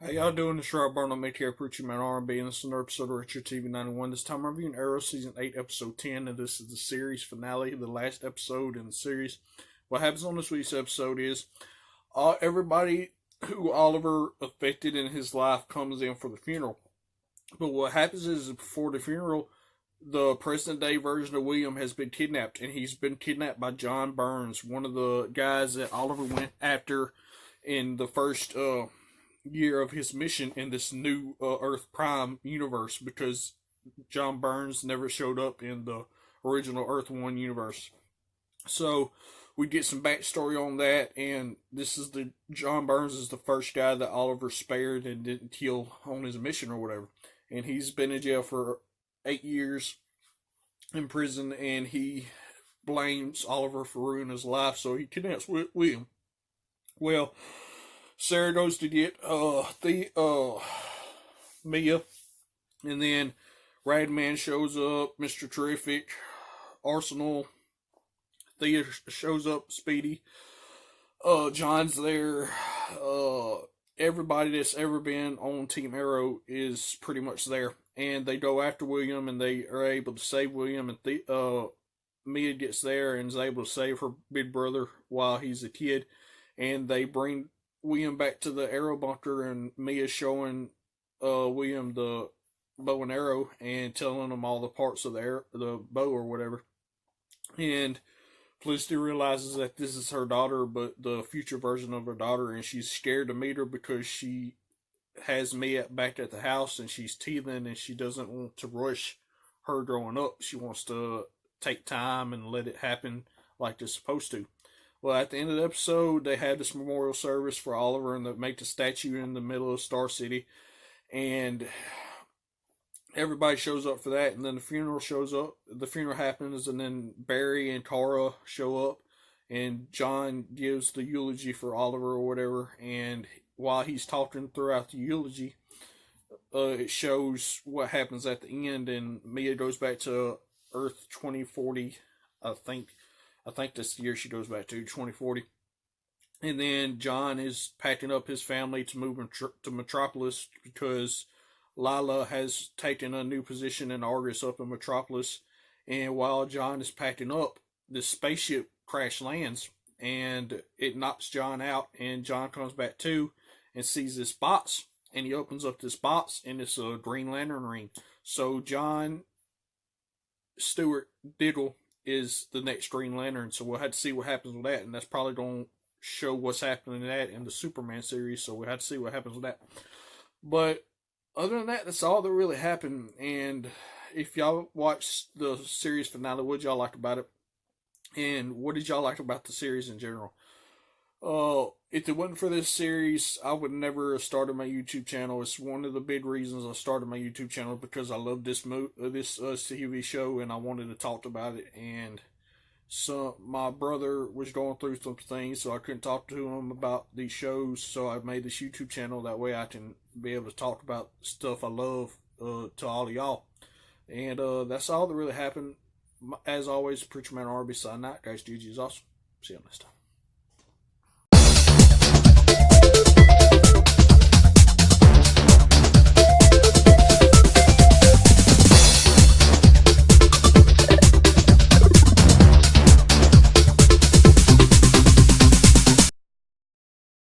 How y'all doing? This is Rob Barnum, ATR Preacher Man R&B, and this is another episode of Richard TV 91. This time I'm reviewing Arrow Season 8, Episode 10, and this is the series finale, the last episode in the series. What happens on this week's episode is everybody who Oliver affected in his life comes in for the funeral. But what happens is before the funeral, the present day version of William has been kidnapped, and he's been kidnapped by John Burns, one of the guys that Oliver went after in the first year of his mission in this new Earth Prime universe, because John Burns never showed up in the original Earth 1 universe. So we get some backstory on that, and this is John Burns is the first guy that Oliver spared and didn't kill on his mission or whatever. And he's been in jail for 8 years in prison, and he blames Oliver for ruining his life, so he kidnaps William. Well, Sarah goes to get Mia, and then Radman shows up, Mr. Terrific, Arsenal, Thea shows up, Speedy, John's there, everybody that's ever been on Team Arrow is pretty much there, and they go after William, and they are able to save William, and Mia gets there and is able to save her big brother while he's a kid, and they bring William back to the arrow bunker, and Mia's showing William the bow and arrow and telling him all the parts of the bow or whatever. And Felicity realizes that this is her daughter, but the future version of her daughter, and she's scared to meet her because she has Mia back at the house and she's teething, and she doesn't want to rush her growing up. She wants to take time and let it happen like it's supposed to. Well, at the end of the episode, they had this memorial service for Oliver, and they make the statue in the middle of Star City, and everybody shows up for that, and then the funeral shows up. The funeral happens, and then Barry and Tara show up, and John gives the eulogy for Oliver or whatever, and while he's talking throughout the eulogy, it shows what happens at the end, and Mia goes back to Earth 2040, I think that's the year she goes back to, 2040. And then John is packing up his family to move to Metropolis because Lila has taken a new position in Argus up in Metropolis. And while John is packing up, this spaceship crash lands and it knocks John out. And John comes back too and sees this box. And he opens up this box, and it's a Green Lantern ring. So John Stewart Diggle is the next Green Lantern, so we'll have to see what happens with that, and that's probably going to show what's happening in that in the Superman series, so we'll have to see what happens with that. But other than that, that's all that really happened, and if y'all watched the series finale, what did y'all like about it? And what did y'all like about the series in general? If it wasn't for this series, I would never have started my YouTube channel. It's one of the big reasons I started my YouTube channel, because I love this TV show, and I wanted to talk about it. And so my brother was going through some things, so I couldn't talk to him about these shows. So I made this YouTube channel, that way I can be able to talk about stuff I love to all of y'all. And that's all that really happened. As always, Preacher Man R&B signing out. Guys, GG is awesome. See you next time.